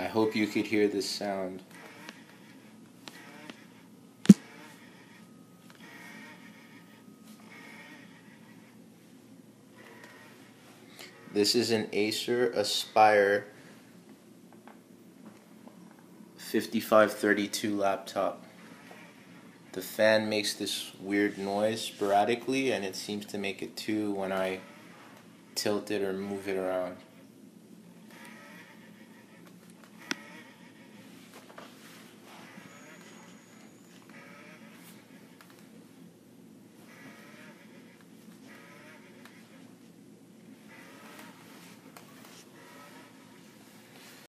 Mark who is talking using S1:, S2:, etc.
S1: I hope you could hear this sound. This is an Acer Aspire 5532 laptop. The fan makes this weird noise sporadically, and it seems to make it too when I tilt it or move it around.